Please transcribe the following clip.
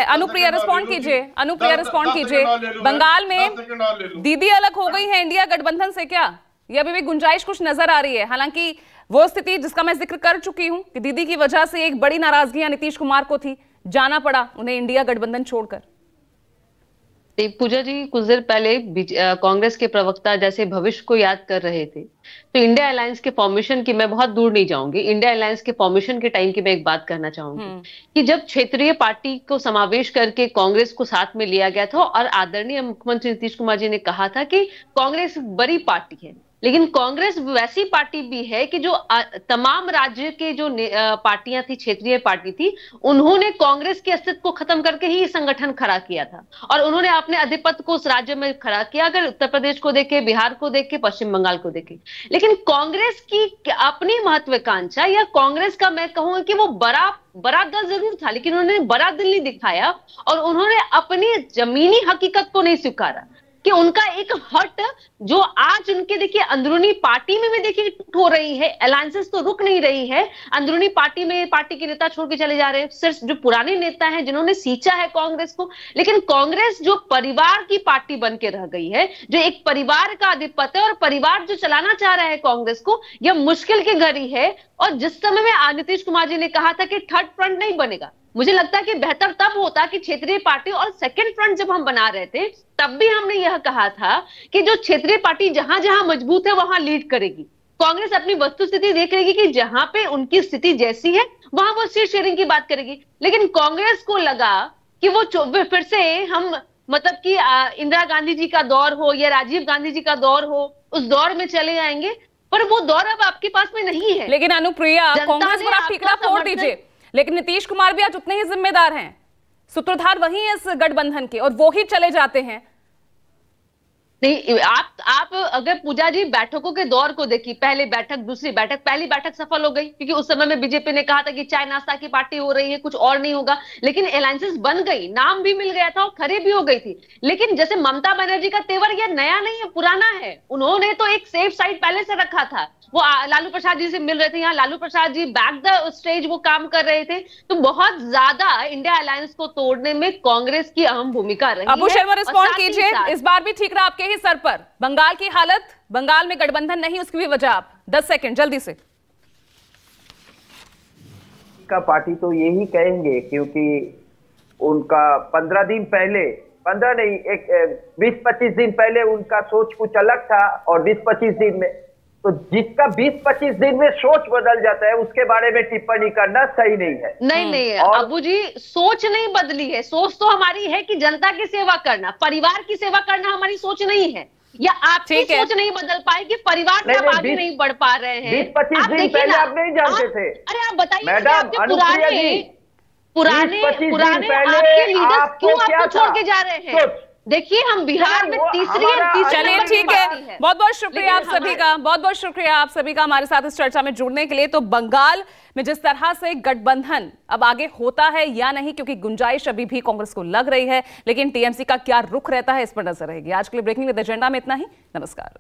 Anupriya respond कीजिए, Anupriya respond कीजिए। बंगाल में दीदी अलग हो गई है इंडिया गठबंधन से क्या? ये अभी भी गुंजाइश कुछ नजर आ रही है? हालांकि वो स्थिति जिसका मैं जिक्र कर चुकी हूं कि दीदी की वजह से एक बड़ी नाराजगी नीतीश कुमार को थी, जाना पड़ा उन्हें इंडिया गठबंधन छोड़कर। पूजा जी कुछ देर पहले कांग्रेस के प्रवक्ता जैसे भविष्य को याद कर रहे थे, तो इंडिया अलायंस के फॉर्मेशन की मैं बहुत दूर नहीं जाऊंगी। इंडिया अलायंस के फॉर्मेशन के टाइम की मैं एक बात कहना चाहूंगी कि जब क्षेत्रीय पार्टी को समावेश करके कांग्रेस को साथ में लिया गया था और आदरणीय मुख्यमंत्री नीतीश कुमार जी ने कहा था कि कांग्रेस बड़ी पार्टी है, लेकिन कांग्रेस वैसी पार्टी भी है कि जो तमाम राज्य के जो पार्टियां थी, क्षेत्रीय पार्टी थी, उन्होंने कांग्रेस के अस्तित्व को खत्म करके ही संगठन खड़ा किया था और उन्होंने अपने आधिपत्य को उस राज्य में खड़ा किया। अगर उत्तर प्रदेश को देखे, बिहार को देखे, पश्चिम बंगाल को देखे, लेकिन कांग्रेस की अपनी महत्वाकांक्षा या कांग्रेस का मैं कहूंगा कि वो बड़ा दल जरूर था, लेकिन उन्होंने बड़ा दिल नहीं दिखाया और उन्होंने अपनी जमीनी हकीकत को नहीं स्वीकारा कि उनका एक हट जो आज उनके देखिए अंदरूनी पार्टी में भी देखिए हो रही है, अलायंसेस तो रुक नहीं रही है, अंदरूनी पार्टी में पार्टी के नेता छोड़ के चले जा रहे हैं, सिर्फ जो पुराने नेता हैं जिन्होंने सींचा है कांग्रेस को। लेकिन कांग्रेस जो परिवार की पार्टी बन के रह गई है, जो एक परिवार का आधिपत्य है और परिवार जो चलाना चाह रहा है कांग्रेस को, यह मुश्किल की घड़ी है। और जिस समय में नीतीश कुमार जी ने कहा था कि थर्ड फ्रंट नहीं बनेगा, मुझे लगता है कि बेहतर तब होता कि क्षेत्रीय पार्टी और सेकंड फ्रंट जब हम बना रहे थे तब भी हमने यह कहा था कि जो क्षेत्रीय पार्टी जहां जहां मजबूत है वहां लीड करेगी। कांग्रेस अपनी वस्तुस्थिति देख रही कि जहां पे उनकी स्थिति जैसी है वहां वो सीट शेयरिंग की बात करेगी। लेकिन कांग्रेस को लगा कि वो फिर से हम मतलब कि इंदिरा गांधी जी का दौर हो या राजीव गांधी जी का दौर हो, उस दौर में चले जाएंगे, पर वो दौर अब आपके पास में नहीं है। लेकिन अनुप्रिया, कांग्रेस पर आप ठीकरा फोड़ दीजिए, लेकिन नीतीश कुमार भी आज उतने ही जिम्मेदार हैं, सूत्रधार वही है इस गठबंधन के और वो ही चले जाते हैं। नहीं, आप अगर पूजा जी बैठकों के दौर को देखिए, पहले बैठक, दूसरी बैठक, पहली बैठक सफल हो गई क्योंकि उस समय में बीजेपी ने कहा था कि चाय नाश्ता की पार्टी हो रही है, कुछ और नहीं होगा, लेकिन अलायंसेस बन गई, नाम भी मिल गया था और खड़ी भी हो गई थी। लेकिन जैसे ममता बनर्जी का तेवर यह नया नहीं है, पुराना है। उन्होंने तो एक सेफ साइड पहले से रखा था, वो लालू प्रसाद जी से मिल रहे थे, यहाँ Lalu Prasad ji back the stage वो काम कर रहे थे। तो बहुत ज्यादा इंडिया अलायंस को तोड़ने में कांग्रेस की अहम भूमिका रही है। अबू शर्मा रिस्पॉन्ड कीजिए, इस बार भी ठीक रहा आपके ही सर पर। बंगाल की हालत, बंगाल में गठबंधन नहीं, उसकी भी वजह आप 10 सेकंड जल्दी से। का पार्टी तो यही कहेंगे क्योंकि उनका 15 दिन पहले, 15 नहीं, एक 20-25 दिन पहले उनका सोच कुछ अलग था और 20-25 दिन में, तो जिसका 20-25 दिन में सोच बदल जाता है उसके बारे में टिप्पणी करना सही नहीं है। नहीं अबू जी, सोच नहीं बदली है। सोच तो हमारी है कि जनता की सेवा करना, परिवार की सेवा करना हमारी सोच नहीं है, या आपकी सोच नहीं बदल पाई कि परिवार में आप आगे नहीं बढ़ पा रहे हैं। 20-25 दिन पहले आप नहीं जानते थे। अरे आप बताइए मैडम, आपके पुराने आपके लीडर्स क्यों आपको छोड़ के जा रहे हैं? देखिए, हम बिहार में तीसरी चलिए ठीक है, बहुत बहुत शुक्रिया आप सभी का, बहुत बहुत शुक्रिया आप सभी का हमारे साथ इस चर्चा में जुड़ने के लिए। तो बंगाल में जिस तरह से गठबंधन अब आगे होता है या नहीं, क्योंकि गुंजाइश अभी भी कांग्रेस को लग रही है, लेकिन टीएमसी का क्या रुख रहता है इस पर नजर रहेगी। आज के लिए ब्रेकिंग विद एजेंडा में इतना ही। नमस्कार।